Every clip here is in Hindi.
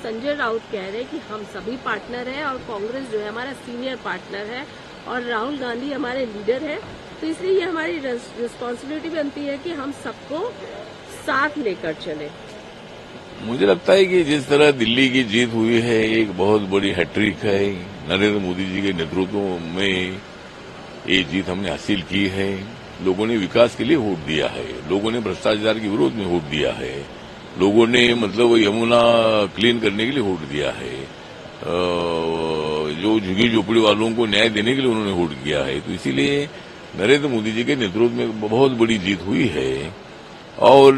संजय राउत कह रहे हैं कि हम सभी पार्टनर हैं और कांग्रेस जो है हमारा सीनियर पार्टनर है और राहुल गांधी हमारे लीडर है, तो इसलिए ये हमारी रिस्पॉन्सिबिलिटी बनती है कि हम सबको साथ लेकर चले। मुझे लगता है कि जिस तरह दिल्ली की जीत हुई है एक बहुत बड़ी हैट्रिक है। नरेंद्र मोदी जी के नेतृत्व में ये जीत हमने हासिल की है। लोगों ने विकास के लिए वोट दिया है, लोगों ने भ्रष्टाचार के विरोध में वोट दिया है, लोगों ने मतलब यमुना क्लीन करने के लिए वोट दिया है, जो झुग्गी झोपड़ी वालों को न्याय देने के लिए उन्होंने वोट किया है। तो इसीलिए नरेंद्र मोदी जी के नेतृत्व में बहुत बड़ी जीत हुई है। और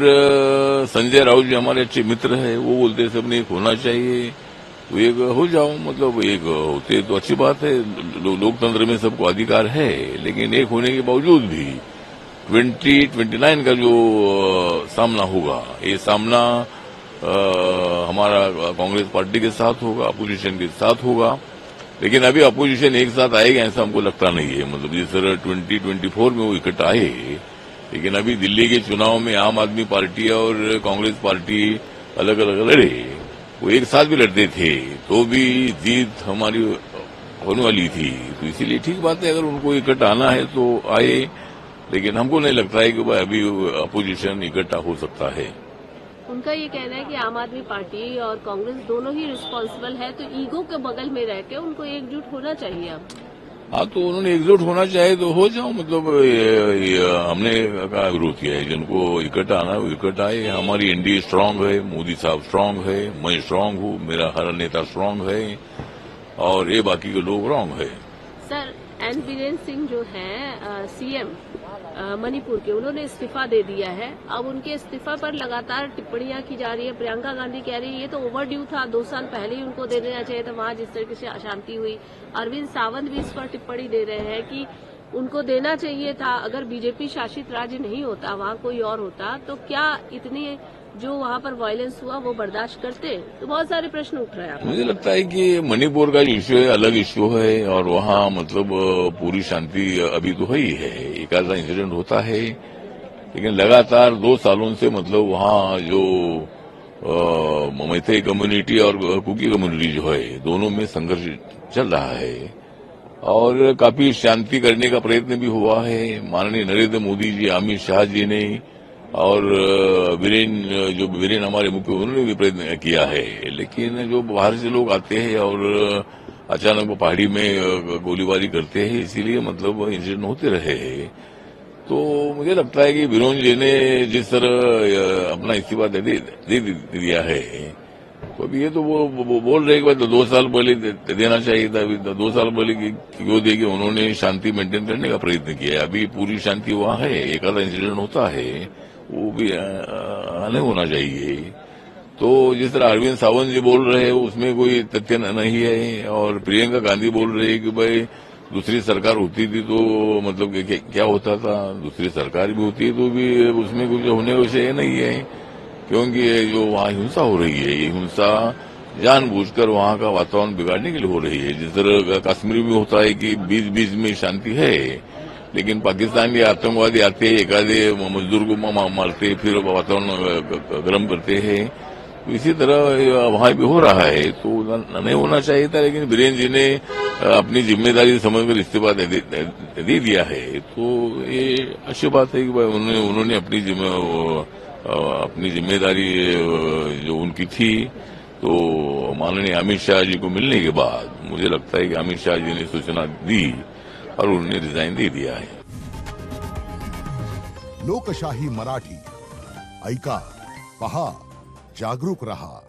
संजय राउत जी हमारे अच्छे मित्र हैं, वो बोलते सबने एक होना चाहिए, तो एक हो जाओ, मतलब एक होते तो अच्छी बात है। लोकतंत्र में सबको अधिकार है, लेकिन एक होने के बावजूद भी 2029 का जो सामना होगा, ये सामना हमारा कांग्रेस पार्टी के साथ होगा, अपोजिशन के साथ होगा। लेकिन अभी अपोजिशन एक साथ आएगा ऐसा हमको लगता नहीं है। मतलब जिस तरह 2024 में वो इकट्ठा आए, लेकिन अभी दिल्ली के चुनाव में आम आदमी पार्टी और कांग्रेस पार्टी अलग अलग लड़े, वो एक साथ भी लड़ते थे तो भी जीत हमारी होने वाली थी। तो इसीलिए ठीक बात है, अगर उनको इकट्ठा आना है तो आए, लेकिन हमको नहीं लगता है कि भाई अभी अपोजिशन इकट्ठा हो सकता है। उनका ये कहना है कि आम आदमी पार्टी और कांग्रेस दोनों ही रिस्पॉन्सिबल है, तो ईगो के बगल में रह के उनको एकजुट होना चाहिए। अब हाँ, तो उन्होंने एकजुट होना चाहिए तो हो जाओ। मतलब हमने का विरोध किया है, जिनको इकट्ठा आना है वो इकट्ठा आए। हमारी एनडीए स्ट्रांग है, मोदी साहब स्ट्रांग है, मैं स्ट्रांग हूँ, मेरा हर नेता स्ट्रांग है और ये बाकी के लोग रॉन्ग है। सर, एन वीरेंद्र सिंह जो है सीएम मणिपुर के, उन्होंने इस्तीफा दे दिया है। अब उनके इस्तीफा पर लगातार टिप्पणियां की जा रही है। प्रियंका गांधी कह रही है ये तो ओवरड्यू था, 2 साल पहले ही उनको दे देना चाहिए था, वहां जिस तरीके से अशांति हुई। अरविंद सावंत भी इस पर टिप्पणी दे रहे हैं कि उनको देना चाहिए था। अगर बीजेपी शासित राज्य नहीं होता, वहां कोई और होता, तो क्या इतनी जो वहां पर वायलेंस हुआ वो बर्दाश्त करते? तो बहुत सारे प्रश्न उठ रहे हैं। मुझे लगता है कि मणिपुर का इश्यू है, अलग इश्यू है और वहाँ मतलब पूरी शांति अभी तो ही है। एक आधा इंसिडेंट होता है, लेकिन लगातार 2 सालों से मतलब वहाँ जो मैथे कम्युनिटी और कुकी कम्युनिटी जो है, दोनों में संघर्ष चल रहा है और काफी शांति करने का प्रयत्न भी हुआ है। माननीय नरेंद्र मोदी जी, अमित शाह जी ने और वीरेन हमारे मुख्य, उन्होंने भी प्रयत्न किया है। लेकिन जो बाहर से लोग आते हैं और अचानक वो पहाड़ी में गोलीबारी करते हैं, इसीलिए मतलब इंसिडेंट होते रहे हैं। तो मुझे लगता है कि वीरेन जी ने जिस तरह अपना इस्तीफा दे दिया है, तो अभी ये तो वो बोल रहे कि 2 साल पहले देना चाहिए था। अभी 2 साल पहले क्यों दे कि उन्होंने शांति मेंटेन करने का प्रयत्न किया है। अभी पूरी शांति वहां है, एक आधा इंसिडेंट होता है, वो भी नहीं होना चाहिए। तो जिस तरह अरविंद सावंत जी बोल रहे हैं उसमें कोई तथ्य नहीं है और प्रियंका गांधी बोल रही है कि भाई दूसरी सरकार होती थी तो मतलब क्या होता था, दूसरी सरकार भी होती है तो भी उसमें कुछ होने का विषय नहीं है। क्योंकि जो वहाँ हिंसा हो रही है, ये हिंसा जानबूझकर वहाँ का वातावरण बिगाड़ने के लिए हो रही है। जिस तरह कश्मीर में होता है कि बीच बीच में शांति है, लेकिन पाकिस्तान के आतंकवादी आते हैं, एक आधे मजदूर को मारते, फिर वातावरण गर्म करते हैं। तो इसी तरह वहां भी हो रहा है, तो नहीं होना चाहिए था। लेकिन वीरेन जी ने अपनी जिम्मेदारी समझकर इस्तीफा दे दिया है, तो ये अच्छी बात है कि भाई उन्होंने अपनी जिम्मेदारी जो उनकी थी, तो माननीय अमित शाह जी को मिलने के बाद मुझे लगता है कि अमित शाह जी ने सूचना दी और उन्होंने रिजाइन दे दिया है। लोकशाही मराठी ऐका, पहा, जागरूक रहा।